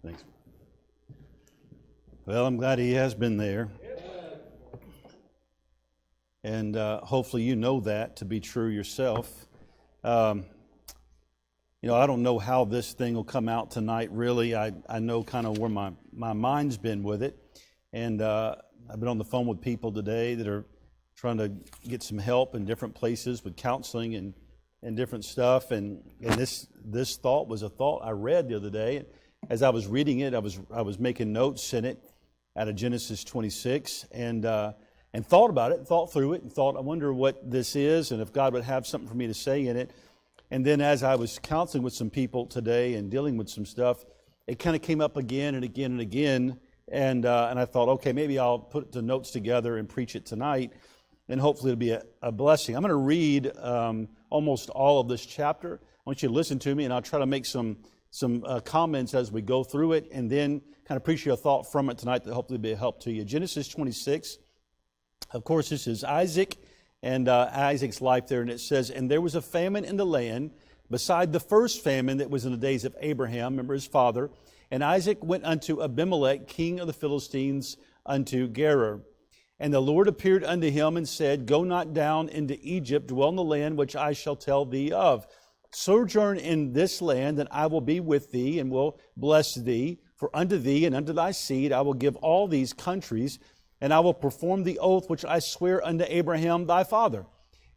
Thanks. Well, I'm glad he has been there. And hopefully you know that to be true yourself. I don't know how this thing will come out tonight, really. I know kind of where my mind's been with it. And I've been on the phone with people today that are trying to get some help in different places with counseling and different stuff. And this thought was a thought I read the other day. As I was reading it, I was making notes in it out of Genesis 26 and thought about it, thought through it, and thought, I wonder what this is and if God would have something for me to say in it. And then as I was counseling with some people today and dealing with some stuff, it kind of came up again and again and again. And I thought, okay, maybe I'll put the notes together and preach it tonight, and hopefully it'll be a blessing. I'm going to read almost all of this chapter. I want you to listen to me, and I'll try to make some comments as we go through it, and then kind of preach you a thought from it tonight that hopefully will be a help to you. Genesis 26. Of course, this is Isaac and Isaac's life there, and it says, "And there was a famine in the land, beside the first famine that was in the days of Abraham," remember his father, "and Isaac went unto Abimelech, king of the Philistines, unto Gerar. And the Lord appeared unto him and said, Go not down into Egypt, dwell in the land which I shall tell thee of. Sojourn in this land, and I will be with thee, and will bless thee. For unto thee and unto thy seed I will give all these countries, and I will perform the oath which I swear unto Abraham thy father.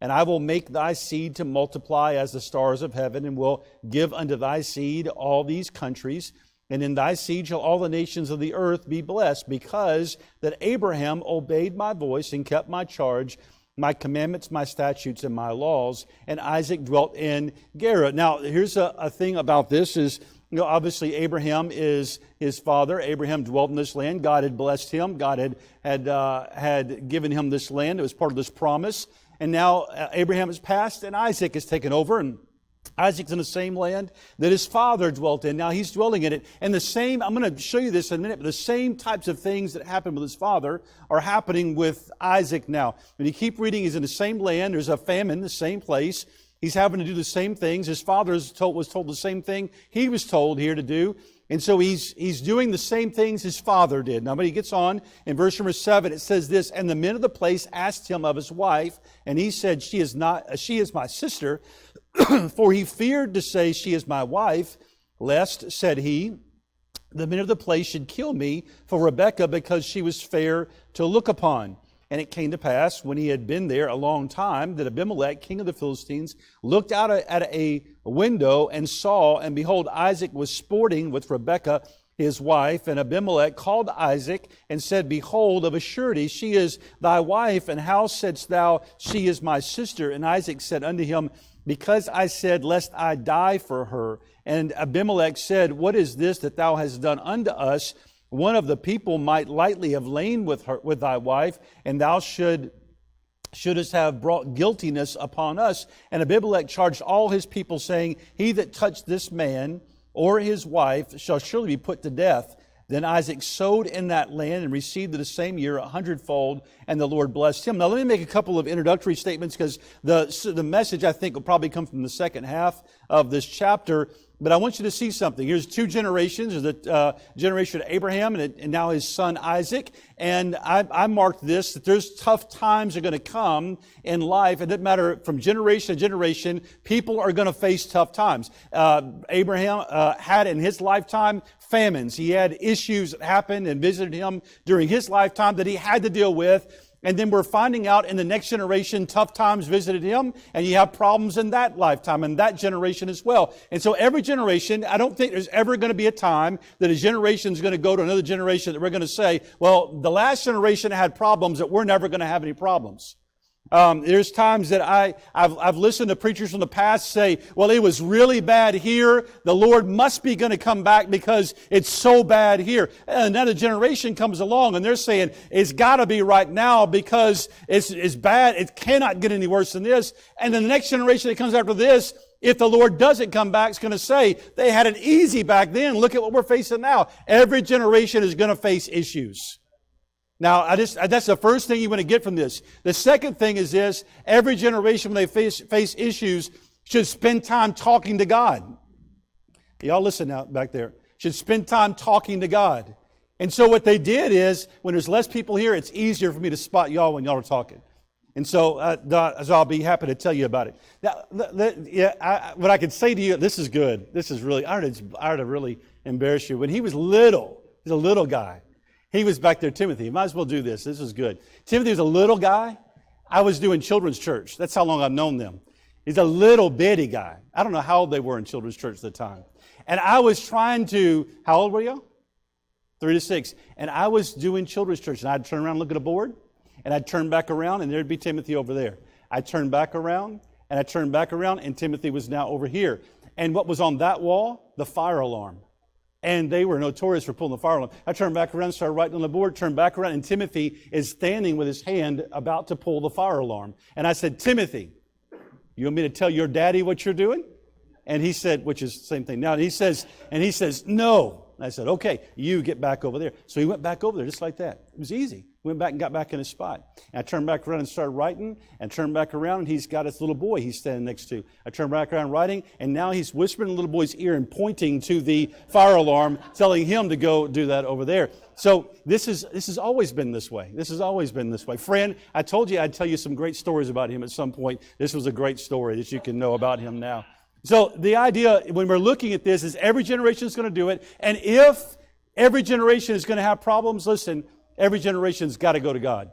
And I will make thy seed to multiply as the stars of heaven, and will give unto thy seed all these countries. And in thy seed shall all the nations of the earth be blessed, because that Abraham obeyed my voice and kept my charge, my commandments, my statutes, and my laws. And Isaac dwelt in Gerar." Now, here's a thing about this is, obviously Abraham is his father. Abraham dwelt in this land. God had blessed him. God had given him this land. It was part of this promise. And now Abraham has passed, and Isaac has taken over, and Isaac's in the same land that his father dwelt in. Now he's dwelling in it. And I'm going to show you this in a minute, but the same types of things that happened with his father are happening with Isaac now. When you keep reading, he's in the same land. There's a famine in the same place. He's having to do the same things. His father was told the same thing he was told here to do. And so he's doing the same things his father did. Now, when he gets on, in verse number 7, it says this, "And the men of the place asked him of his wife, and he said, she is my sister, for he feared to say, she is my wife, lest, said he, the men of the place should kill me for Rebekah, because she was fair to look upon. And it came to pass, when he had been there a long time, that Abimelech, king of the Philistines, looked out at a window and saw, and behold, Isaac was sporting with Rebekah, his wife. And Abimelech called Isaac and said, Behold, of a surety she is thy wife, and how saidst thou, she is my sister? And Isaac said unto him, Because I said, lest I die for her. And Abimelech said, What is this that thou hast done unto us? One of the people might lightly have lain with thy wife, and thou shouldest have brought guiltiness upon us. And Abimelech charged all his people, saying, He that touched this man or his wife shall surely be put to death. Then Isaac sowed in that land and received the same year 100-fold, and the Lord blessed him." Now let me make a couple of introductory statements, because the message, I think, will probably come from the second half of this chapter. But I want you to see something. Here's two generations. There's the generation of Abraham and now his son Isaac. And I marked this, that there's tough times are going to come in life. It doesn't matter from generation to generation. People are going to face tough times. Abraham had in his lifetime famines. He had issues that happened and visited him during his lifetime that he had to deal with. And then we're finding out in the next generation, tough times visited him, and you have problems in that lifetime and that generation as well. And so every generation, I don't think there's ever going to be a time that a generation is going to go to another generation that we're going to say, well, the last generation had problems, that we're never going to have any problems. There's times that I've listened to preachers from the past say, well, it was really bad here. The Lord must be going to come back because it's so bad here. And another generation comes along and they're saying, it's got to be right now because it's bad. It cannot get any worse than this. And then the next generation that comes after this, if the Lord doesn't come back, is going to say, they had it easy back then. Look at what we're facing now. Every generation is going to face issues. Now, that's the first thing you want to get from this. The second thing is this: every generation, when they face issues, should spend time talking to God. Y'all listen now back there. should spend time talking to God. And so what they did is, when there's less people here, it's easier for me to spot y'all when y'all are talking. And so I'll be happy to tell you about it. Now, what I can say to you, this is good. This is really, I ought to really embarrass you. When he was little, he's a little guy. He was back there, Timothy. You might as well do this. This is good. Timothy was a little guy. I was doing children's church. That's how long I've known them. He's a little bitty guy. I don't know how old they were in children's church at the time. And I was trying to, how old were you? 3 to 6. And I was doing children's church. And I'd turn around and look at a board. And I'd turn back around and there'd be Timothy over there. I'd turn back around and I'd turn back around and Timothy was now over here. And what was on that wall? The fire alarm. And they were notorious for pulling the fire alarm. I turned back around, started writing on the board, turned back around, and Timothy is standing with his hand about to pull the fire alarm. And I said, Timothy, you want me to tell your daddy what you're doing? And he said, which is the same thing now. And he says, no. And I said, okay, you get back over there. So he went back over there just like that. It was easy. Went back and got back in his spot. And I turned back around and started writing, and turned back around, and he's got his little boy he's standing next to. I turned back around writing, and now he's whispering in the little boy's ear and pointing to the fire alarm, telling him to go do that over there. So this has always been this way. This has always been this way. Friend, I told you I'd tell you some great stories about him at some point. This was a great story that you can know about him now. So the idea when we're looking at this is every generation is going to do it. And if every generation is going to have problems, listen, every generation's got to go to God.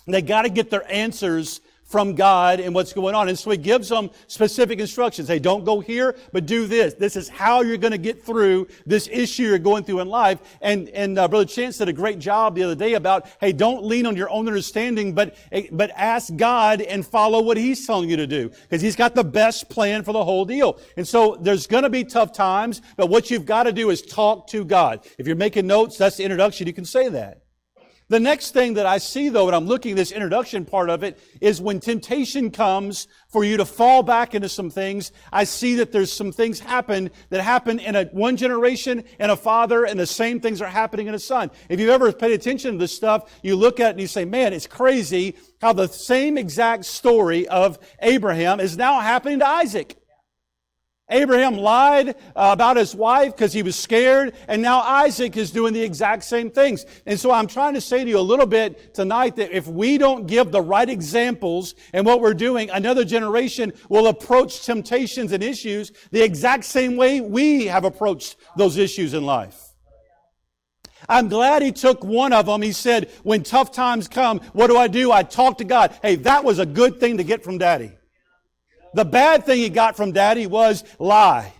They got to get their answers from God and what's going on. And so He gives them specific instructions. Hey, don't go here, but do this. This is how you're going to get through this issue you're going through in life. And Brother Chance did a great job the other day about, hey, don't lean on your own understanding, but ask God and follow what He's telling you to do. Because He's got the best plan for the whole deal. And so there's going to be tough times, but what you've got to do is talk to God. If you're making notes, that's the introduction. You can say that. The next thing that I see, though, when I'm looking at this introduction part of it, is when temptation comes for you to fall back into some things, I see that there's some things that happen in one generation in a father, and the same things are happening in a son. If you've ever paid attention to this stuff, you look at it and you say, man, it's crazy how the same exact story of Abraham is now happening to Isaac. Abraham lied about his wife because he was scared, and now Isaac is doing the exact same things. And so I'm trying to say to you a little bit tonight that if we don't give the right examples in what we're doing, another generation will approach temptations and issues the exact same way we have approached those issues in life. I'm glad he took one of them. He said, when tough times come, what do? I talk to God. Hey, that was a good thing to get from Daddy. The bad thing he got from Daddy was lie.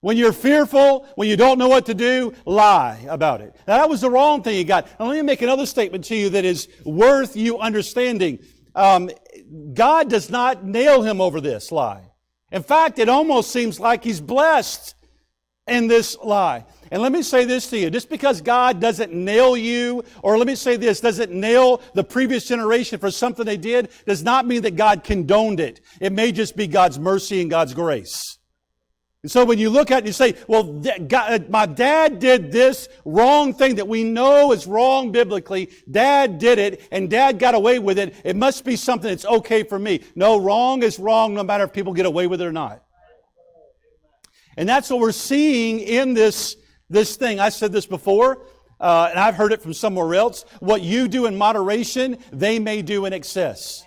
When you're fearful, when you don't know what to do, lie about it. Now, that was the wrong thing he got. Now, let me make another statement to you that is worth you understanding. God does not nail him over this lie. In fact, it almost seems like he's blessed in this lie. And let me say this to you. Just because God doesn't nail you, or let me say this, doesn't nail the previous generation for something they did, does not mean that God condoned it. It may just be God's mercy and God's grace. And so when you look at it and you say, well, God, my dad did this wrong thing that we know is wrong biblically. Dad did it, and Dad got away with it. It must be something that's okay for me. No, wrong is wrong no matter if people get away with it or not. And that's what we're seeing in this thing. I said this before, and I've heard it from somewhere else. What you do in moderation, they may do in excess.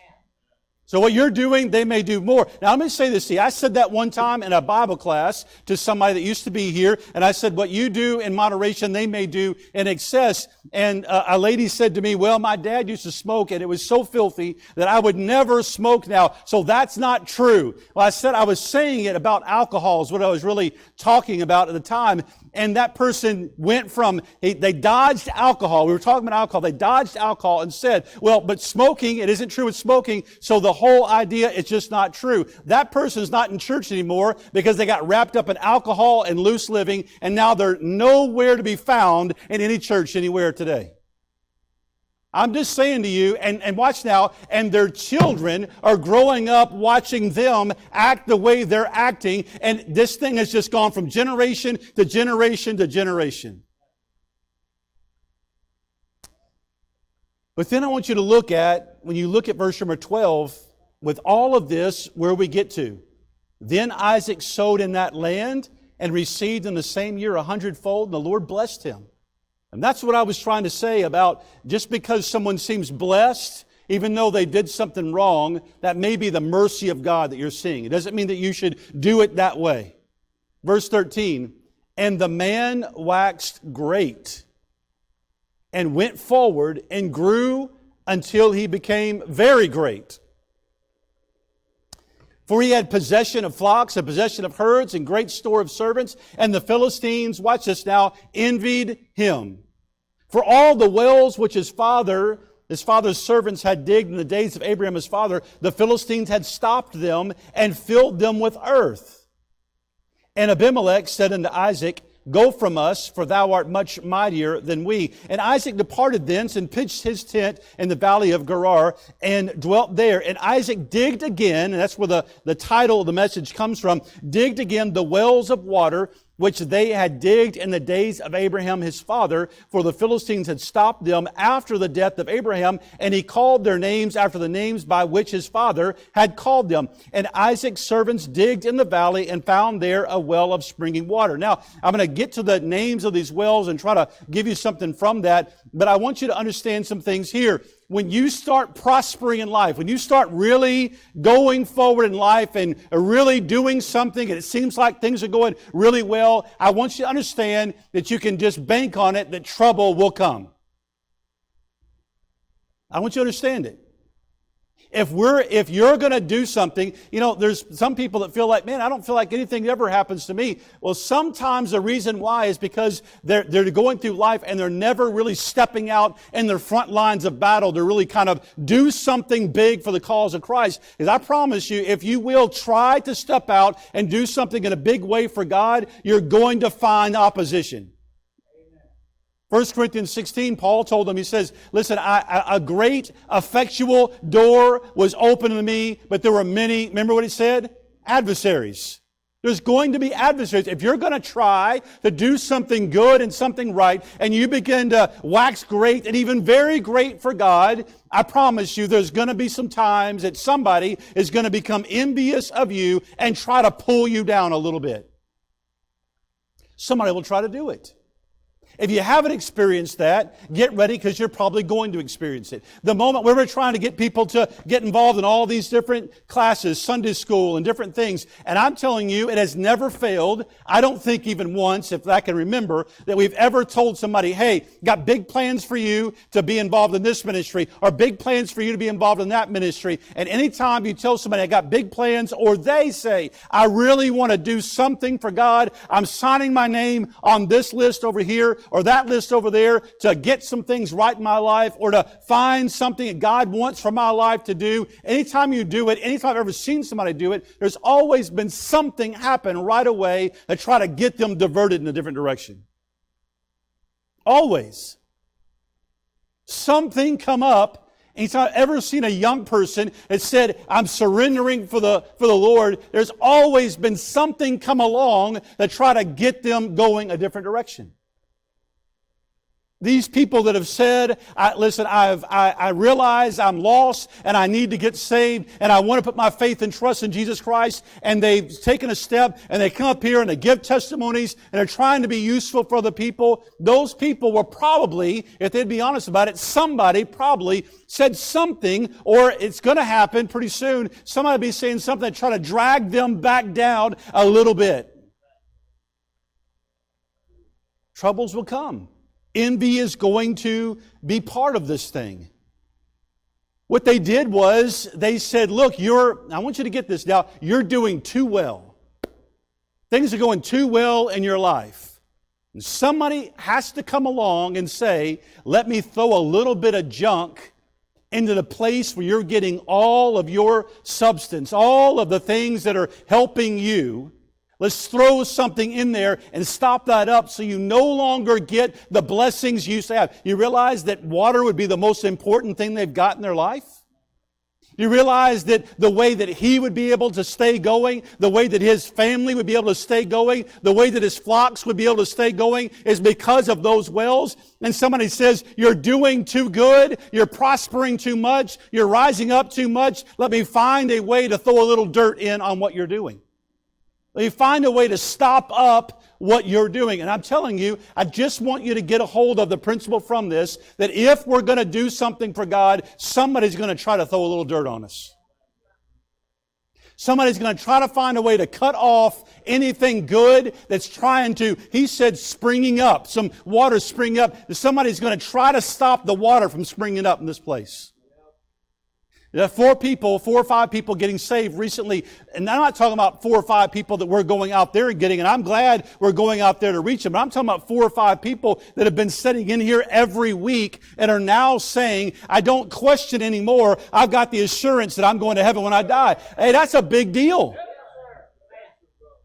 So what you're doing, they may do more. Now, let me say this to you. I said that one time in a Bible class to somebody that used to be here, and I said, what you do in moderation, they may do in excess. And a lady said to me, well, my dad used to smoke, and it was so filthy that I would never smoke now. So that's not true. Well, I said I was saying it about alcohol is what I was really talking about at the time. And that person went from, they dodged alcohol. We were talking about alcohol. They dodged alcohol and said, well, but smoking, it isn't true with smoking. So the whole idea is just not true. That person is not in church anymore because they got wrapped up in alcohol and loose living. And now they're nowhere to be found in any church anywhere today. I'm just saying to you, and watch now, and their children are growing up watching them act the way they're acting, and this thing has just gone from generation to generation to generation. But then I want you to look at, when you look at verse number 12, with all of this, where we get to. Then Isaac sowed in that land, and received in the same year 100-fold, and the Lord blessed him. And that's what I was trying to say about just because someone seems blessed, even though they did something wrong, that may be the mercy of God that you're seeing. It doesn't mean that you should do it that way. Verse 13, and the man waxed great and went forward and grew until he became very great. For he had possession of flocks and possession of herds and great store of servants. And the Philistines, watch this now, envied him. For all the wells which his father's servants had digged in the days of Abraham his father, the Philistines had stopped them and filled them with earth. And Abimelech said unto Isaac, go from us, for thou art much mightier than we. And Isaac departed thence and pitched his tent in the valley of Gerar and dwelt there. And Isaac digged again, and that's where the title of the message comes from, digged again the wells of water which they had digged in the days of Abraham his father, for the Philistines had stopped them after the death of Abraham, and he called their names after the names by which his father had called them. And Isaac's servants digged in the valley and found there a well of springing water. Now, I'm going to get to the names of these wells and try to give you something from that, but I want you to understand some things here. When you start prospering in life, when you start really going forward in life and really doing something and it seems like things are going really well, I want you to understand that you can just bank on it that trouble will come. I want you to understand it. If you're going to do something, there's some people that feel like, man, I don't feel like anything ever happens to me. Well, sometimes the reason why is because they're going through life and they're never really stepping out in their front lines of battle to really kind of do something big for the cause of Christ. Because I promise you, if you will try to step out and do something in a big way for God, you're going to find opposition. 1 Corinthians 16, Paul told them, he says, listen, a great effectual door was open to me, but there were many, remember what he said? Adversaries. There's going to be adversaries. If you're going to try to do something good and something right, and you begin to wax great and even very great for God, I promise you there's going to be some times that somebody is going to become envious of you and try to pull you down a little bit. Somebody will try to do it. If you haven't experienced that, get ready because you're probably going to experience it. The moment where we're trying to get people to get involved in all these different classes, Sunday school and different things, and I'm telling you, it has never failed. I don't think even once, if I can remember, that we've ever told somebody, hey, got big plans for you to be involved in this ministry, or big plans for you to be involved in that ministry. And anytime you tell somebody, I got big plans, or they say, I really want to do something for God, I'm signing my name on this list over here, or that list over there to get some things right in my life or to find something that God wants for my life to do. Anytime you do it, anytime I've ever seen somebody do it, there's always been something happen right away that try to get them diverted in a different direction. Always. Something come up. Anytime I've ever seen a young person that said, I'm surrendering for the Lord, there's always been something come along that try to get them going a different direction. These people that have said, I realize I'm lost and I need to get saved and I want to put my faith and trust in Jesus Christ, and they've taken a step and they come up here and they give testimonies and they're trying to be useful for the people. Those people were probably, if they'd be honest about it, somebody probably said something, or it's going to happen pretty soon. Somebody will be saying something to try to drag them back down a little bit. Troubles will come. Envy is going to be part of this thing. What they did was they said, look, I want you to get this now, you're doing too well. Things are going too well in your life. And somebody has to come along and say, let me throw a little bit of junk into the place where you're getting all of your substance, all of the things that are helping you. Let's throw something in there and stop that up so you no longer get the blessings you used to have. You realize that water would be the most important thing they've got in their life? You realize that the way that he would be able to stay going, the way that his family would be able to stay going, the way that his flocks would be able to stay going is because of those wells. And somebody says, you're doing too good, you're prospering too much, you're rising up too much, let me find a way to throw a little dirt in on what you're doing. You find a way to stop up what you're doing. And I'm telling you, I just want you to get a hold of the principle from this, that if we're going to do something for God, somebody's going to try to throw a little dirt on us. Somebody's going to try to find a way to cut off anything good that's trying to, he said, springing up. Some water springing up. Somebody's going to try to stop the water from springing up in this place. There are 4 or 5 people getting saved recently. And I'm not talking about 4 or 5 people that we're going out there and getting. And I'm glad we're going out there to reach them. But I'm talking about 4 or 5 people that have been sitting in here every week and are now saying, I don't question anymore. I've got the assurance that I'm going to heaven when I die. Hey, that's a big deal.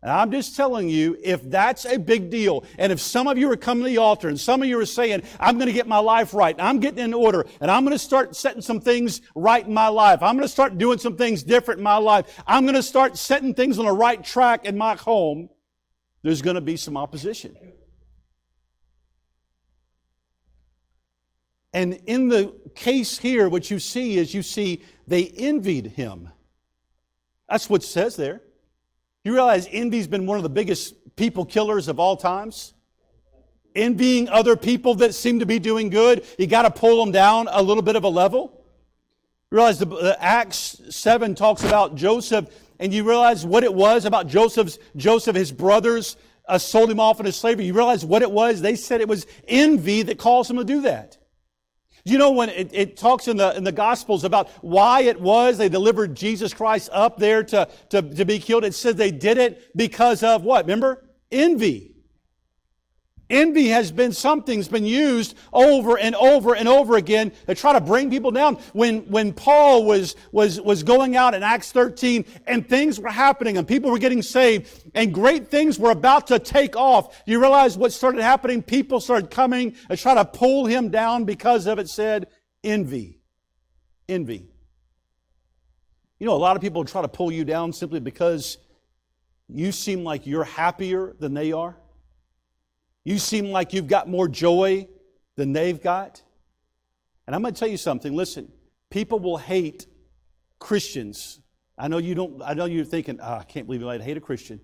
And I'm just telling you, if that's a big deal, and if some of you are coming to the altar, and some of you are saying, I'm going to get my life right, and I'm getting in order, and I'm going to start setting some things right in my life, I'm going to start doing some things different in my life, I'm going to start setting things on the right track in my home, there's going to be some opposition. And in the case here, what you see is they envied him. That's what it says there. You realize envy's been one of the biggest people killers of all times? Envying other people that seem to be doing good, you got to pull them down a little bit of a level. You realize the Acts 7 talks about Joseph, and you realize what it was about Joseph, his brothers sold him off into slavery. You realize what it was? They said it was envy that caused him to do that. You know, when it talks in the Gospels about why it was they delivered Jesus Christ up there to be killed, it says they did it because of what? Remember? Envy. Envy has been something that's been used over and over and over again to try to bring people down. When Paul was going out in Acts 13 and things were happening and people were getting saved and great things were about to take off, you realize what started happening? People started coming and try to pull him down because of, it said, envy. Envy. You know, a lot of people try to pull you down simply because you seem like you're happier than they are. You seem like you've got more joy than they've got. And I'm going to tell you something. Listen, people will hate Christians. I know you're thinking, I can't believe I'd hate a Christian.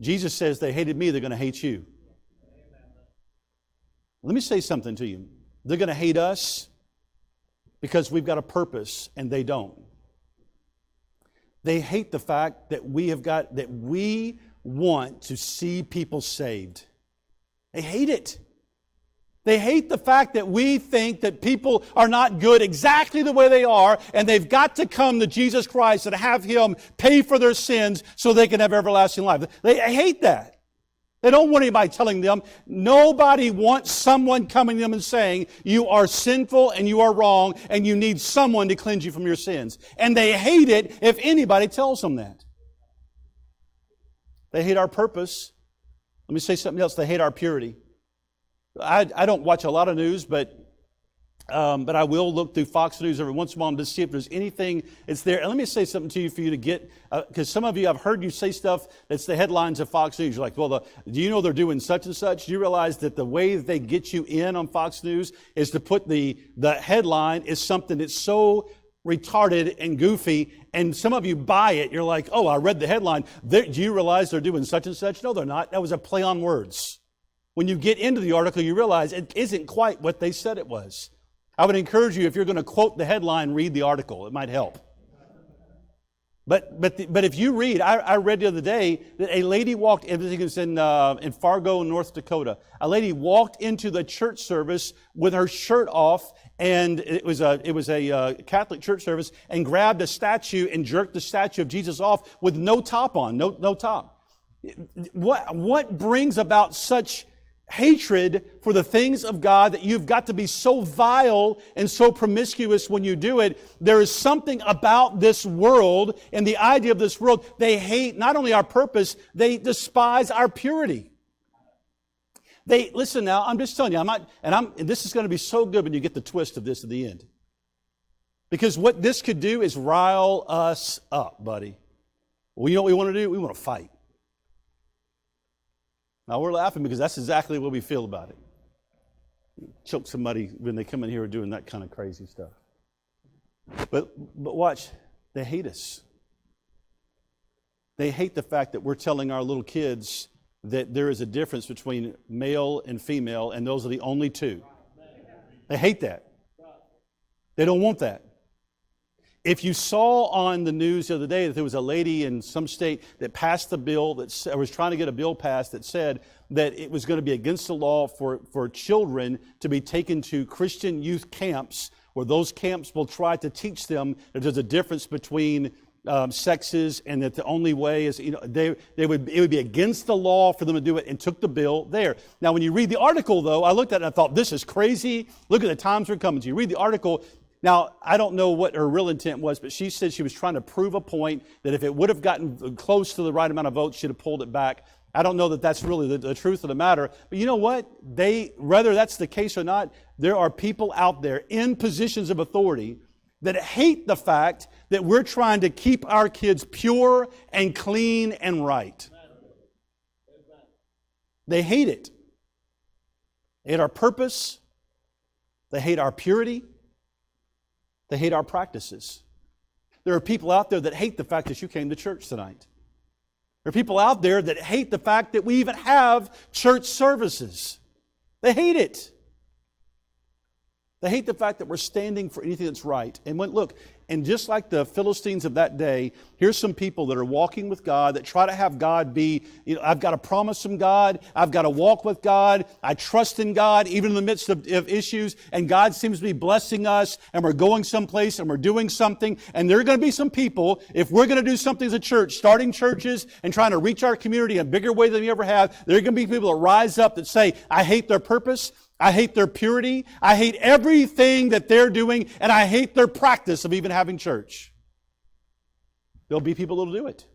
Jesus says they hated me, they're going to hate you. Let me say something to you. They're going to hate us because we've got a purpose and they don't. They hate the fact that we want to see people saved. They hate it. They hate the fact that we think that people are not good exactly the way they are, and they've got to come to Jesus Christ and have Him pay for their sins so they can have everlasting life. They hate that. They don't want anybody telling them. Nobody wants someone coming to them and saying, you are sinful and you are wrong and you need someone to cleanse you from your sins. And they hate it if anybody tells them that. They hate our purpose. Let me say something else. They hate our purity. I don't watch a lot of news, but I will look through Fox News every once in a while to see if there's anything that's there. And let me say something to you for you to get, because some of you, I've heard you say stuff that's the headlines of Fox News. You're like, well, do you know they're doing such and such? Do you realize that the way that they get you in on Fox News is to put the headline is something that's so retarded and goofy, and some of you buy it. You're like, oh, I read the headline. Do you realize they're doing such and such? No, they're not. That was a play on words. When you get into the article, you realize it isn't quite what they said it was. I would encourage you, if you're going to quote the headline, read the article. It might help. But if you read, I read the other day that a lady walked, I think it was in Fargo, North Dakota. A lady walked into the church service with her shirt off, and it was a Catholic church service, and grabbed a statue and jerked the statue of Jesus off with no top on, no top. What brings about such hatred for the things of God that you've got to be so vile and so promiscuous when you do it? There is something about this world and the idea of this world. They hate not only our purpose, they despise our purity. Listen now, I'm just telling you, this is going to be so good when you get the twist of this at the end. Because what this could do is rile us up, buddy. Well, you know what we want to do? We want to fight. Now, we're laughing because that's exactly what we feel about it. Choke somebody when they come in here doing that kind of crazy stuff. But watch, they hate us. They hate the fact that we're telling our little kids that there is a difference between male and female, and those are the only two. They hate that. They don't want that. If you saw on the news the other day that there was a lady in some state that passed the bill, that was trying to get a bill passed that said that it was going to be against the law for children to be taken to Christian youth camps, where those camps will try to teach them that there's a difference between sexes, and that the only way is, it would be against the law for them to do it, and took the bill there. Now, when you read the article, though, I looked at it and I thought, this is crazy. Look at the times we're coming to. You read the article. Now, I don't know what her real intent was, but she said she was trying to prove a point that if it would have gotten close to the right amount of votes, she'd have pulled it back. I don't know that that's really the truth of the matter. But you know what? Whether that's the case or not, there are people out there in positions of authority that hate the fact that we're trying to keep our kids pure and clean and right. They hate it. They hate our purpose. They hate our purity. They hate our practices. There are people out there that hate the fact that you came to church tonight. There are people out there that hate the fact that we even have church services. They hate it. They hate the fact that we're standing for anything that's right. And just like the Philistines of that day, here's some people that are walking with God, that try to have God be, I've got a promise from God, I've got to walk with God, I trust in God, even in the midst of issues, and God seems to be blessing us, and we're going someplace, and we're doing something, and there are going to be some people, if we're going to do something as a church, starting churches and trying to reach our community in a bigger way than we ever have, there are going to be people that rise up that say, I hate their purpose, I hate their purity. I hate everything that they're doing, and I hate their practice of even having church. There'll be people that'll do it.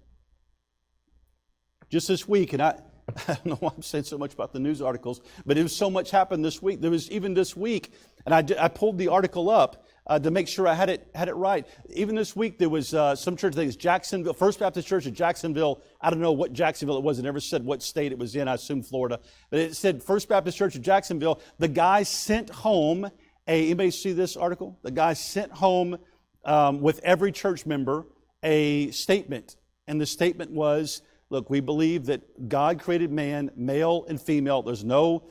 Just this week, and I don't know why I'm saying so much about the news articles, but it was so much happened this week. There was even this week, and I pulled the article up to make sure I had it right. Even this week, there was some church, I think it's Jacksonville, First Baptist Church in Jacksonville. I don't know what Jacksonville it was. It never said what state it was in. I assume Florida. But it said First Baptist Church in Jacksonville. The guy sent home anybody see this article? The guy sent home with every church member a statement. And the statement was, look, we believe that God created man, male and female. There's no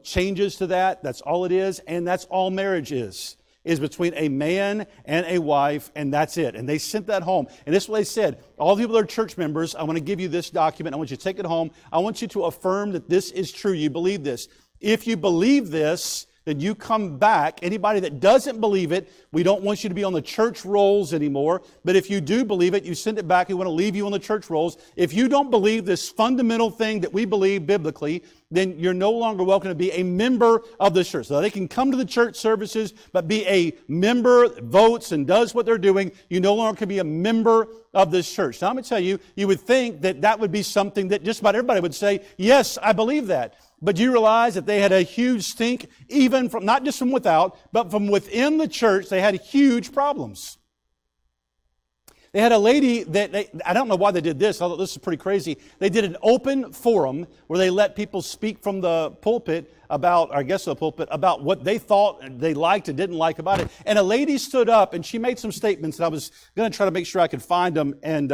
changes to that. That's all it is. And that's all marriage is between a man and a wife, and that's it. And they sent that home. And this is what they said. All the people that are church members, I want to give you this document. I want you to take it home. I want you to affirm that this is true. You believe this. If you believe this, then you come back. Anybody that doesn't believe it, we don't want you to be on the church rolls anymore. But if you do believe it, you send it back. We want to leave you on the church rolls. If you don't believe this fundamental thing that we believe biblically, then you're no longer welcome to be a member of the church. So they can come to the church services, but be a member, votes, and does what they're doing. You no longer can be a member of this church. Now, I'm going to tell you, you would think that that would be something that just about everybody would say, yes, I believe that. But you realize that they had a huge stink, even from, not just from without, but from within the church, they had huge problems. They had a lady that, I don't know why they did this, I thought this is pretty crazy. They did an open forum where they let people speak from the pulpit about, or I guess the pulpit, about what they thought they liked and didn't like about it. And a lady stood up and she made some statements, and I was going to try to make sure I could find them and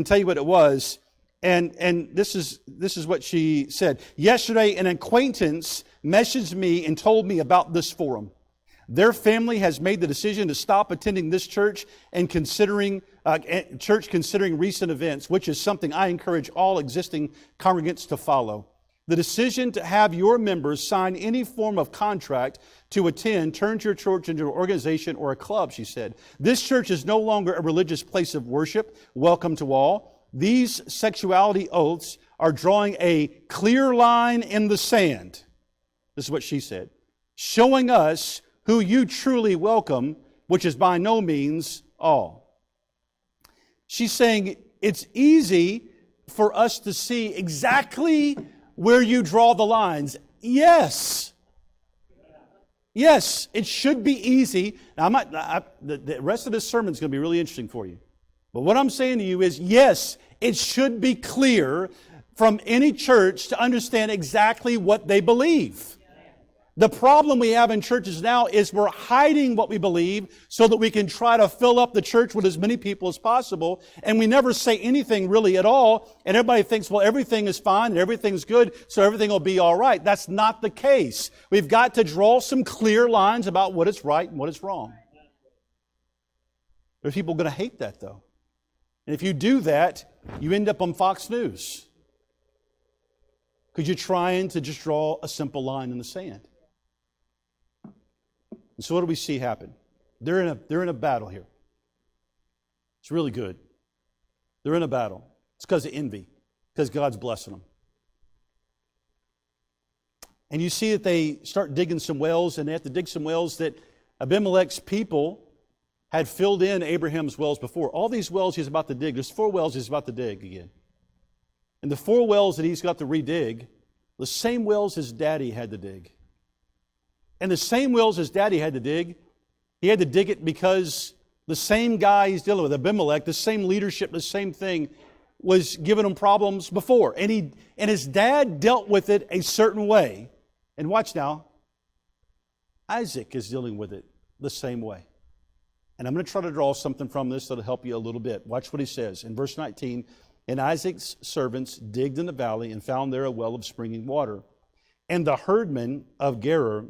tell you what it was. And this is what she said. Yesterday, an acquaintance messaged me and told me about this forum. Their family has made the decision to stop attending this church and considering recent events, which is something I encourage all existing congregants to follow. The decision to have your members sign any form of contract to attend turns your church into an organization or a club, she said. This church is no longer a religious place of worship. Welcome to all. These sexuality oaths are drawing a clear line in the sand. This is what she said. Showing us who you truly welcome, which is by no means all. She's saying it's easy for us to see exactly where you draw the lines. Yes. Yes, it should be easy. Now, the rest of this sermon is going to be really interesting for you. But what I'm saying to you is, yes, it should be clear from any church to understand exactly what they believe. The problem we have in churches now is we're hiding what we believe so that we can try to fill up the church with as many people as possible. And we never say anything really at all. And everybody thinks, well, everything is fine and everything's good, so everything will be all right. That's not the case. We've got to draw some clear lines about what is right and what is wrong. There's people going to hate that, though. And if you do that, you end up on Fox News. Because you're trying to just draw a simple line in the sand. And so what do we see happen? They're in a battle here. It's really good. They're in a battle. It's because of envy. Because God's blessing them. And you see that they start digging some wells, and they have to dig some wells that Abimelech's people had filled in Abraham's wells before. All these wells he's about to dig, there's 4 wells he's about to dig again. And the 4 wells that he's got to redig, the same wells his daddy had to dig. And the same wells his daddy had to dig, he had to dig it because the same guy he's dealing with, Abimelech, the same leadership, the same thing, was giving him problems before. And his dad dealt with it a certain way. And watch now, Isaac is dealing with it the same way. And I'm going to try to draw something from this that'll help you a little bit. Watch what he says. In verse 19, and Isaac's servants digged in the valley and found there a well of springing water. And the herdmen of Gerar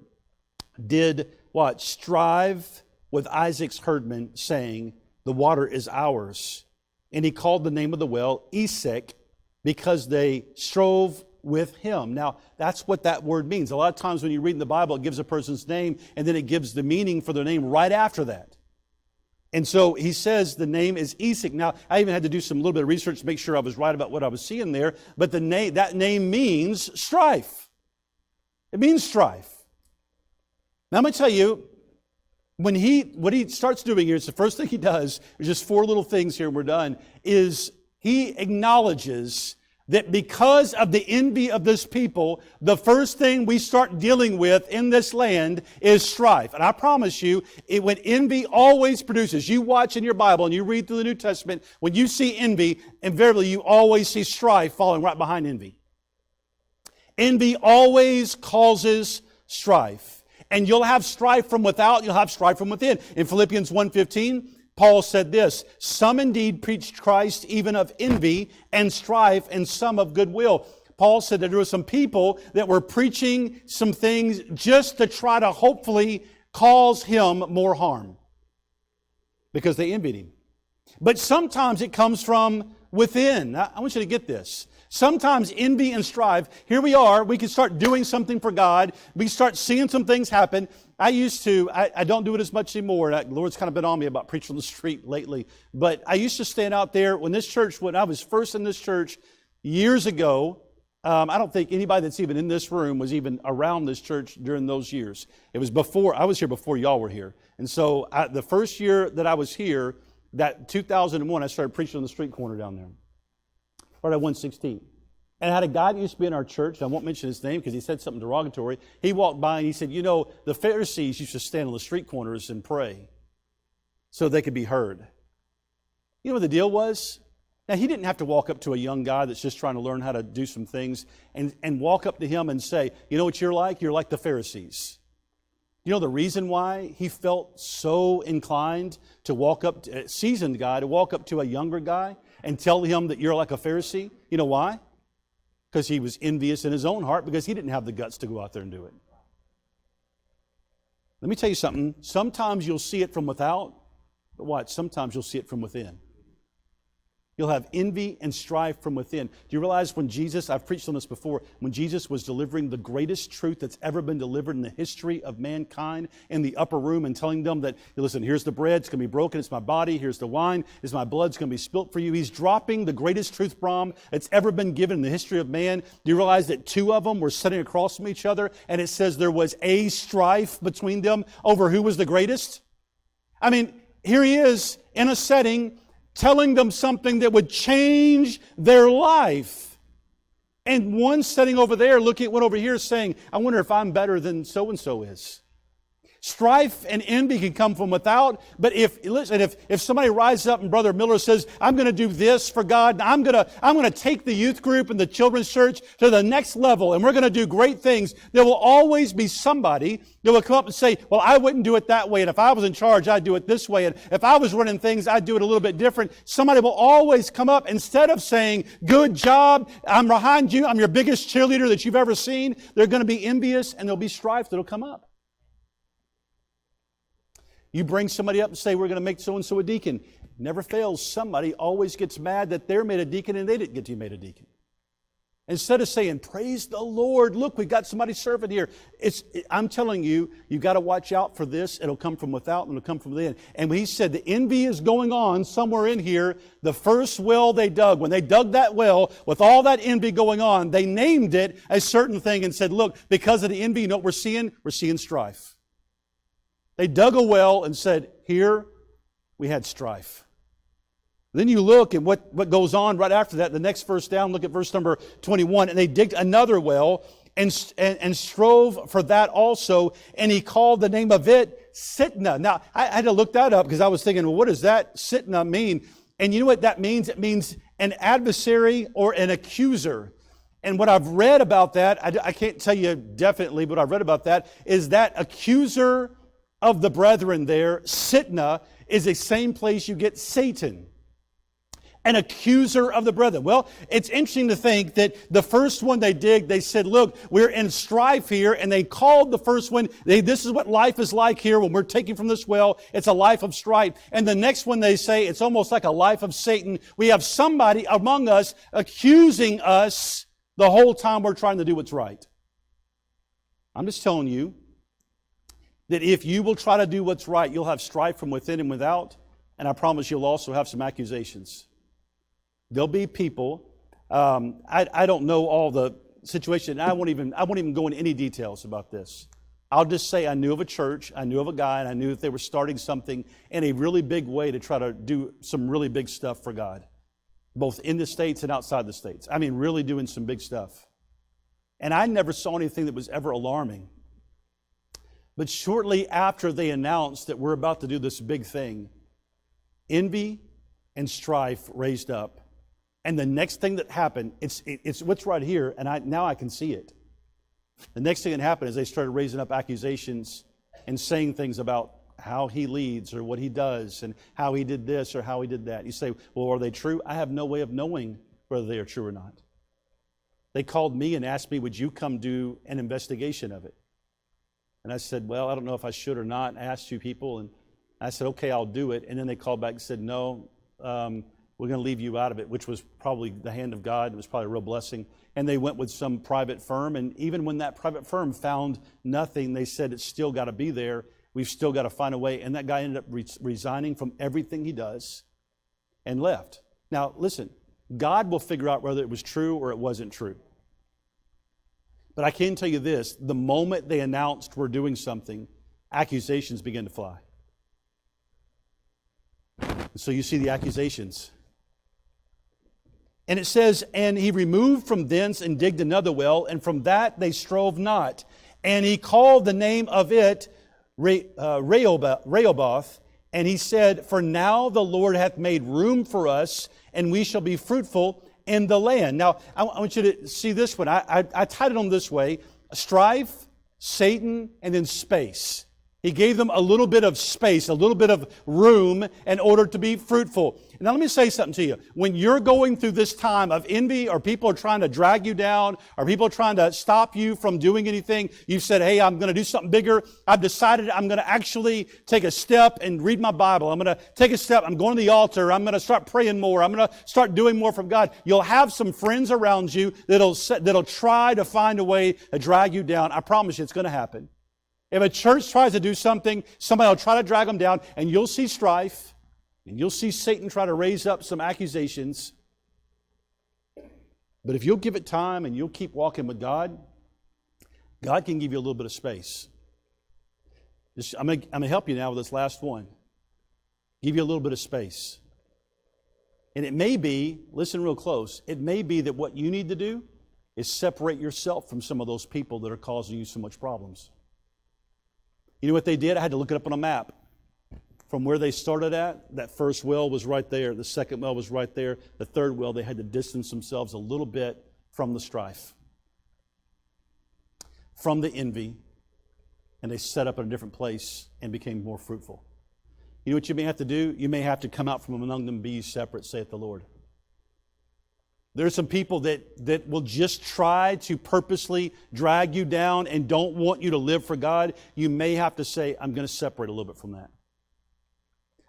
did what? Strive with Isaac's herdmen, saying, the water is ours. And he called the name of the well Esek, because they strove with him. Now, that's what that word means. A lot of times when you read in the Bible, it gives a person's name, and then it gives the meaning for their name right after that. And so he says the name is Esek. Now, I even had to do some little bit of research to make sure I was right about what I was seeing there. But that name means strife. It means strife. Now, I'm going to tell you, what he starts doing here, it's the first thing he does, there's just 4 little things here and we're done, is he acknowledges that because of the envy of this people, the first thing we start dealing with in this land is strife. And I promise you, when envy always produces, you watch in your Bible and you read through the New Testament, when you see envy, invariably you always see strife following right behind envy. Envy always causes strife. And you'll have strife from without, you'll have strife from within. In Philippians 1:15, Paul said this, some indeed preached Christ even of envy and strife, and some of goodwill. Paul said that there were some people that were preaching some things just to try to hopefully cause him more harm. Because they envied him. But sometimes it comes from within. I want you to get this. Sometimes envy and strife, here we are, we can start doing something for God. We start seeing some things happen. I don't do it as much anymore. The Lord's kind of been on me about preaching on the street lately. But I used to stand out there when I was first in this church years ago. I don't think anybody that's even in this room was even around this church during those years. It was before, I was here before y'all were here. And so the first year that I was here, that 2001, I started preaching on the street corner down there. Right at 116. And I had a guy that used to be in our church, I won't mention his name because he said something derogatory. He walked by and he said, the Pharisees used to stand on the street corners and pray so they could be heard. You know what the deal was? Now, he didn't have to walk up to a young guy that's just trying to learn how to do some things and walk up to him and say, you know what you're like? You're like the Pharisees. You know the reason why he felt so inclined to walk up to a seasoned guy, to walk up to a younger guy and tell him that you're like a Pharisee? You know why? Because he was envious in his own heart, because he didn't have the guts to go out there and do it. Let me tell you something. Sometimes you'll see it from without, but watch, sometimes you'll see it from within. You'll have envy and strife from within. Do you realize when Jesus, I've preached on this before, when Jesus was delivering the greatest truth that's ever been delivered in the history of mankind in the upper room and telling them that, listen, here's the bread, it's going to be broken, it's my body, here's the wine, it's my blood, it's going to be spilt for you. He's dropping the greatest truth bomb that's ever been given in the history of man. Do you realize that 2 of them were sitting across from each other and it says there was a strife between them over who was the greatest? I mean, here he is in a setting telling them something that would change their life. And one sitting over there looking at one over here saying, I wonder if I'm better than so-and-so is. Strife and envy can come from without, but if somebody rises up and Brother Miller says, I'm going to do this for God, and I'm going to take the youth group and the children's church to the next level, and we're going to do great things, there will always be somebody that will come up and say, well, I wouldn't do it that way, and if I was in charge, I'd do it this way, and if I was running things, I'd do it a little bit different. Somebody will always come up, instead of saying, good job, I'm behind you, I'm your biggest cheerleader that you've ever seen, they're going to be envious, and there'll be strife that'll come up. You bring somebody up and say, we're going to make so-and-so a deacon. Never fails. Somebody always gets mad that they're made a deacon and they didn't get to be made a deacon. Instead of saying, praise the Lord, look, we've got somebody serving here. I'm telling you, you've got to watch out for this. It'll come from without and it'll come from within. And when he said the envy is going on somewhere in here, the first well they dug, when they dug that well with all that envy going on, they named it a certain thing and said, look, because of the envy, you know what we're seeing? We're seeing strife. They dug a well and said, here we had strife. Then you look at what goes on right after that. The next verse down, look at verse number 21. And they digged another well and strove for that also. And he called the name of it Sitna. Now, I had to look that up because I was thinking, well, what does that Sitna mean? And you know what that means? It means an adversary or an accuser. And what I've read about that, I can't tell you definitely, but I've read about that, is that accuser of the brethren there, Sitna, is the same place you get Satan. An accuser of the brethren. Well, it's interesting to think that the first one they digged, they said, look, we're in strife here, and they called the first one, this is what life is like here when we're taking from this well. It's a life of strife. And the next one they say, it's almost like a life of Satan. We have somebody among us accusing us the whole time we're trying to do what's right. I'm just telling you, that if you will try to do what's right, you'll have strife from within and without, and I promise you'll also have some accusations. There'll be people, I don't know all the situation, and I won't even go into any details about this. I'll just say I knew of a church, I knew of a guy, and I knew that they were starting something in a really big way to try to do some really big stuff for God, both in the States and outside the States. I mean, really doing some big stuff. And I never saw anything that was ever alarming. But shortly after they announced that we're about to do this big thing, envy and strife raised up. And the next thing that happened, it's what's right here, and now I can see it. The next thing that happened is they started raising up accusations and saying things about how he leads or what he does and how he did this or how he did that. You say, well, are they true? I have no way of knowing whether they are true or not. They called me and asked me, would you come do an investigation of it? And I said, well, I don't know if I should or not. I asked 2 people, and I said, okay, I'll do it. And then they called back and said, no, we're going to leave you out of it, which was probably the hand of God. It was probably a real blessing. And they went with some private firm, and even when that private firm found nothing, they said it's still got to be there. We've still got to find a way. And that guy ended up resigning from everything he does and left. Now, listen, God will figure out whether it was true or it wasn't true. But I can tell you this, the moment they announced we're doing something, accusations began to fly. So you see the accusations. And it says, and he removed from thence and digged another well, and from that they strove not. And he called the name of it Rehoboth, and he said, for now the Lord hath made room for us, and we shall be fruitful in the land. Now, I want you to see this one. I tied it on this way. Strife, Satan, and then space. He gave them a little bit of space, a little bit of room in order to be fruitful. Now let me say something to you. When you're going through this time of envy, or people are trying to drag you down, or people are trying to stop you from doing anything, you've said, hey, I'm going to do something bigger. I've decided I'm going to actually take a step and read my Bible. I'm going to take a step. I'm going to the altar. I'm going to start praying more. I'm going to start doing more from God. You'll have some friends around you that'll try to find a way to drag you down. I promise you it's going to happen. If a church tries to do something, somebody will try to drag them down, and you'll see strife, and you'll see Satan try to raise up some accusations. But if you'll give it time and you'll keep walking with God, God can give you a little bit of space. I'm going to help you now with this last one. Give you a little bit of space. And it may be, listen real close, it may be that what you need to do is separate yourself from some of those people that are causing you so much problems. You know what they did? I had to look it up on a map. From where they started at, that first well was right there. The second well was right there. The third well, they had to distance themselves a little bit from the strife, from the envy, and they set up in a different place and became more fruitful. You know what you may have to do? You may have to come out from among them, be ye separate, saith the Lord. There are some people that will just try to purposely drag you down and don't want you to live for God. You may have to say, I'm going to separate a little bit from that.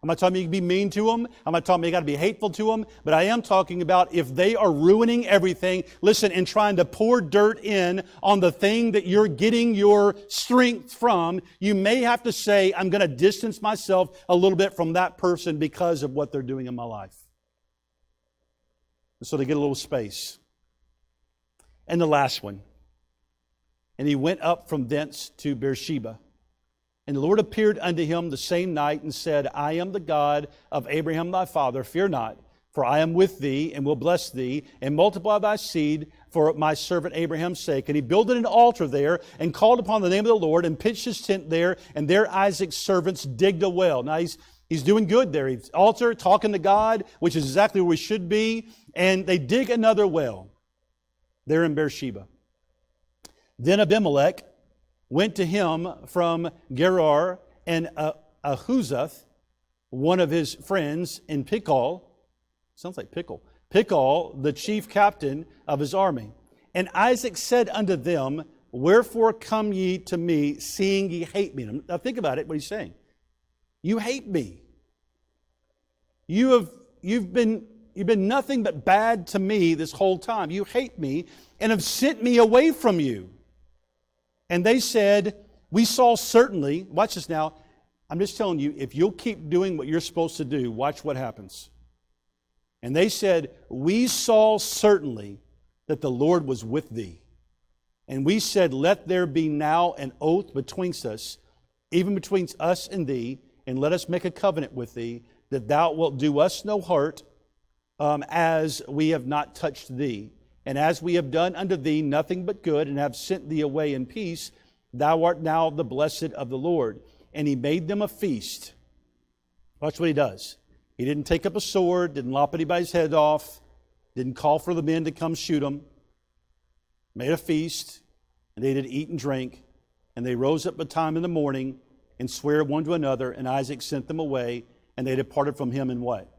I'm not talking you can be mean to them. I'm not talking you got to be hateful to them. But I am talking about if they are ruining everything, listen, and trying to pour dirt in on the thing that you're getting your strength from, you may have to say, I'm going to distance myself a little bit from that person because of what they're doing in my life. And so they get a little space. And the last one. And he went up from thence to Beersheba. And the Lord appeared unto him the same night and said, I am the God of Abraham thy father. Fear not, for I am with thee and will bless thee and multiply thy seed for my servant Abraham's sake. And he builded an altar there and called upon the name of the Lord and pitched his tent there. And there Isaac's servants digged a well. Now he's doing good there. He's altar, talking to God, which is exactly where we should be. And they dig another well there in Beersheba. Then Abimelech went to him from Gerar, and Ahuzath, one of his friends, in Pickol, sounds like pickle, Pickol, the chief captain of his army. And Isaac said unto them, Wherefore come ye to me, seeing ye hate me? Now think about it, what he's saying. You hate me. You've been nothing but bad to me this whole time. You hate me and have sent me away from you. And they said, we saw certainly, watch this now, I'm just telling you, if you'll keep doing what you're supposed to do, watch what happens. And they said, we saw certainly that the Lord was with thee. And we said, let there be now an oath betwixt us, even between us and thee, and let us make a covenant with thee, that thou wilt do us no hurt, as we have not touched thee. And as we have done unto thee nothing but good, and have sent thee away in peace, thou art now the blessed of the Lord. And he made them a feast. Watch what he does. He didn't take up a sword, didn't lop anybody's head off, didn't call for the men to come shoot him. Made a feast, and they did eat and drink. And they rose up betime in the morning, and sware one to another, and Isaac sent them away, and they departed from him in what?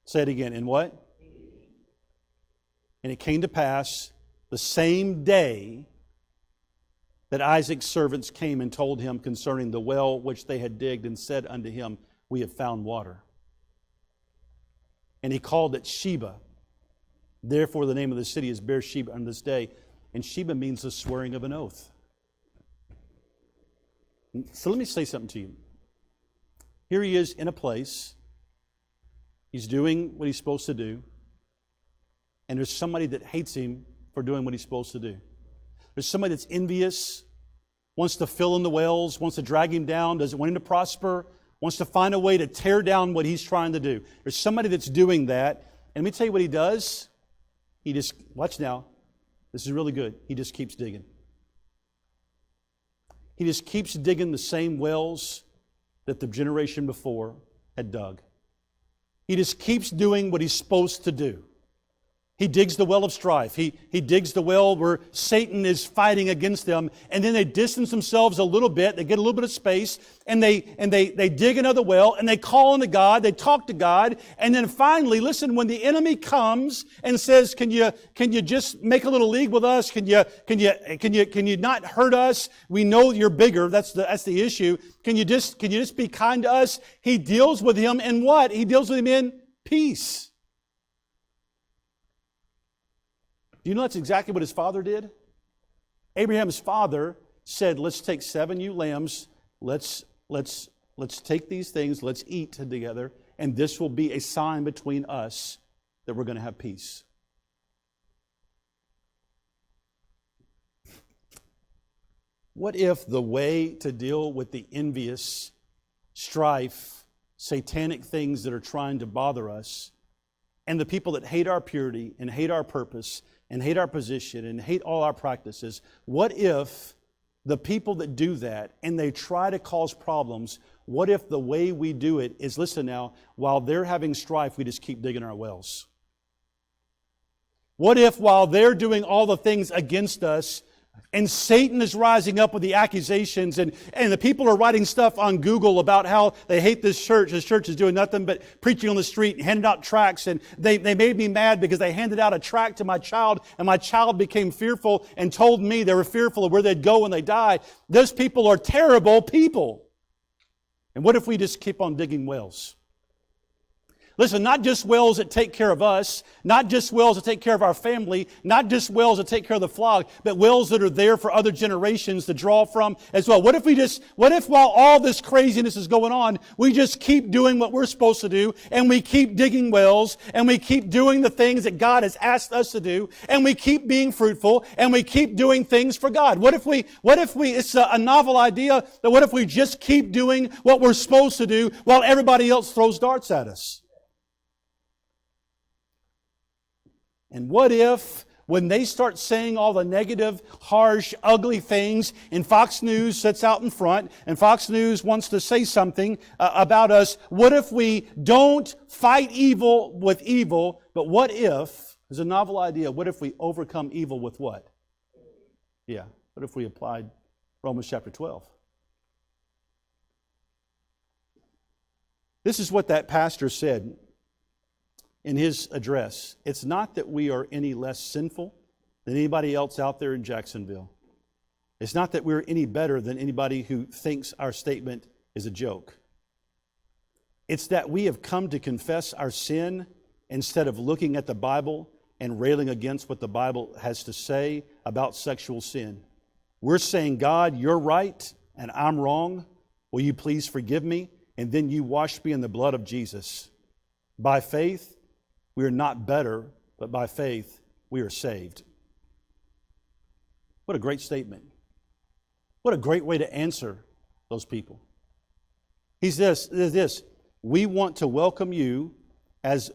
Say it again, in what? And it came to pass the same day that Isaac's servants came and told him concerning the well which they had digged, and said unto him, We have found water. And he called it Sheba. Therefore the name of the city is Beersheba on this day. And Sheba means the swearing of an oath. So let me say something to you. Here he is in a place. He's doing what he's supposed to do. And there's somebody that hates him for doing what he's supposed to do. There's somebody that's envious, wants to fill in the wells, wants to drag him down, doesn't want him to prosper, wants to find a way to tear down what he's trying to do. There's somebody that's doing that. And let me tell you what he does. He just, watch now, this is really good. He just keeps digging. He just keeps digging the same wells that the generation before had dug. He just keeps doing what he's supposed to do. He digs the well of strife. He digs the well where Satan is fighting against them. And then they distance themselves a little bit. They get a little bit of space. And they dig another well. And they call unto God. They talk to God. And then finally, listen, when the enemy comes and says, Can you just make a little league with us? Can you not hurt us? We know you're bigger. That's the issue. Can you just be kind to us? He deals with him in what? He deals with him in peace. Do you know that's exactly what his father did? Abraham's father said, let's take 7 ewe lambs, let's take these things, let's eat together, and this will be a sign between us that we're going to have peace. What if the way to deal with the envious, strife, satanic things that are trying to bother us, and the people that hate our purity and hate our purpose and hate our position and hate all our practices, what if the people that do that and they try to cause problems, what if the way we do it is, listen now, while they're having strife, we just keep digging our wells? What if while they're doing all the things against us, and Satan is rising up with the accusations, and the people are writing stuff on Google about how they hate this church is doing nothing but preaching on the street and handing out tracts, and they made me mad because they handed out a tract to my child, and my child became fearful and told me they were fearful of where they'd go when they die. Those people are terrible people. And what if we just keep on digging wells? Listen, not just wells that take care of us, not just wells that take care of our family, not just wells that take care of the flock, but wells that are there for other generations to draw from as well. What if while all this craziness is going on, we just keep doing what we're supposed to do, and we keep digging wells, and we keep doing the things that God has asked us to do, and we keep being fruitful, and we keep doing things for God? What if we, it's a novel idea, but what if we just keep doing what we're supposed to do while everybody else throws darts at us? And what if, when they start saying all the negative, harsh, ugly things, and Fox News sits out in front, and Fox News wants to say something about us, what if we don't fight evil with evil, but what if, there's a novel idea, what if we overcome evil with what? Yeah, what if we applied Romans chapter 12? This is what that pastor said in his address. It's not that we are any less sinful than anybody else out there in Jacksonville. It's not that we're any better than anybody who thinks our statement is a joke. It's that we have come to confess our sin instead of looking at the Bible and railing against what the Bible has to say about sexual sin. We're saying, God, you're right and I'm wrong. Will you please forgive me? And then you wash me in the blood of Jesus. By faith, we are not better, but by faith, we are saved. What a great statement. What a great way to answer those people. He says this, we want to welcome you as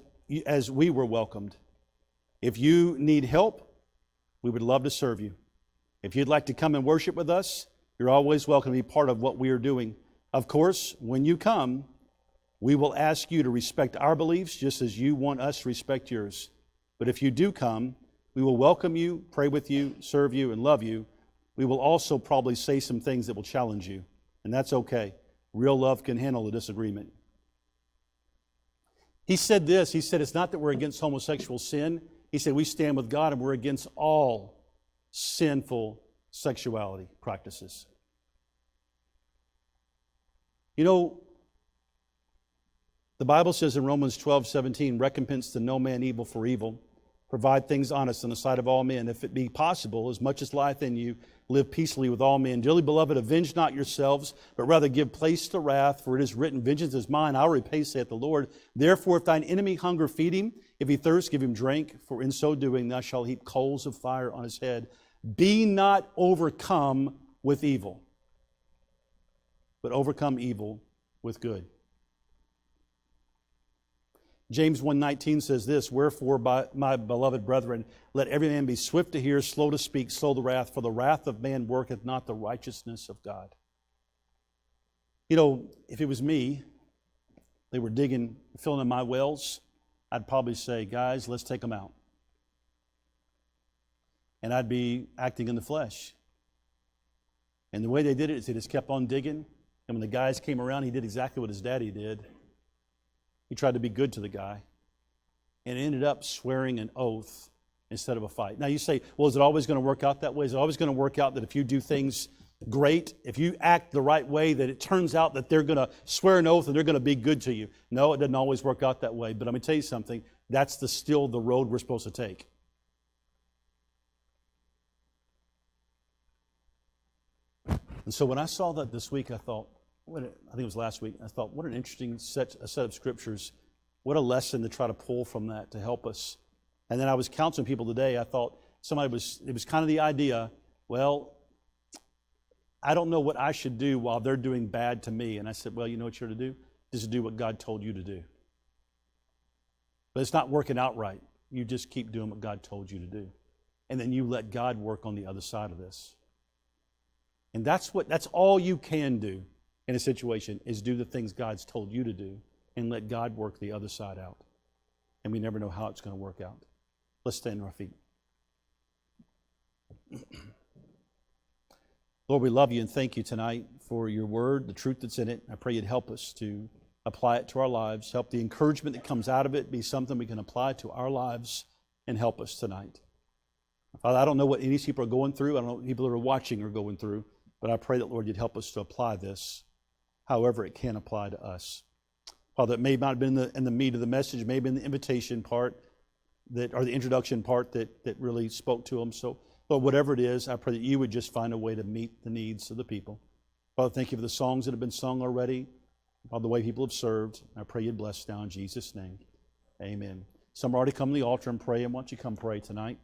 we were welcomed. If you need help, we would love to serve you. If you'd like to come and worship with us, you're always welcome to be part of what we are doing. Of course, when you come, we will ask you to respect our beliefs just as you want us to respect yours. But if you do come, we will welcome you, pray with you, serve you, and love you. We will also probably say some things that will challenge you, and that's okay. Real love can handle the disagreement. He said this, he said it's not that we're against homosexual sin. He said we stand with God and we're against all sinful sexuality practices. You know, the Bible says in Romans 12:17, recompense to no man evil for evil. Provide things honest in the sight of all men. If it be possible, as much as lieth in you, live peaceably with all men. Dearly beloved, avenge not yourselves, but rather give place to wrath, for it is written, vengeance is mine, I'll repay, saith the Lord. Therefore, if thine enemy hunger, feed him. If he thirst, give him drink, for in so doing thou shalt heap coals of fire on his head. Be not overcome with evil, but overcome evil with good. James 1:19 says this, wherefore, my beloved brethren, let every man be swift to hear, slow to speak, slow to wrath, for the wrath of man worketh not the righteousness of God. You know, if it was me, they were filling in my wells, I'd probably say, guys, let's take them out. And I'd be acting in the flesh. And the way they did it is they just kept on digging, and when the guys came around, he did exactly what his daddy did. He tried to be good to the guy and ended up swearing an oath instead of a fight. Now you say, well, is it always going to work out that way? Is it always going to work out that if you do things great, if you act the right way, that it turns out that they're going to swear an oath and they're going to be good to you? No, it doesn't always work out that way. But I'm going to tell you something, that's still the road we're supposed to take. And so when I saw that this week, I thought, I think it was last week, I thought, what an interesting set of scriptures. What a lesson to try to pull from that to help us. And then I was counseling people today. I thought it was kind of the idea, well, I don't know what I should do while they're doing bad to me. And I said, well, you know what you're to do? Just do what God told you to do. But it's not working out right. You just keep doing what God told you to do. And then you let God work on the other side of this. And that's all you can do in a situation, is do the things God's told you to do and let God work the other side out. And we never know how it's going to work out. Let's stand on our feet. Lord, we love you and thank you tonight for your word, the truth that's in it. I pray you'd help us to apply it to our lives. Help the encouragement that comes out of it be something we can apply to our lives, and help us tonight. Father, I don't know what any people are going through. I don't know what people that are watching are going through. But I pray that, Lord, you'd help us to apply this however it can apply to us. Father, it may not have been in the meat of the message, maybe in the invitation part, or the introduction part that really spoke to them. So, Lord, whatever it is, I pray that you would just find a way to meet the needs of the people. Father, thank you for the songs that have been sung already, Father, the way people have served. I pray you'd bless now in Jesus' name. Amen. Some are already come to the altar and pray, and why don't you come pray tonight?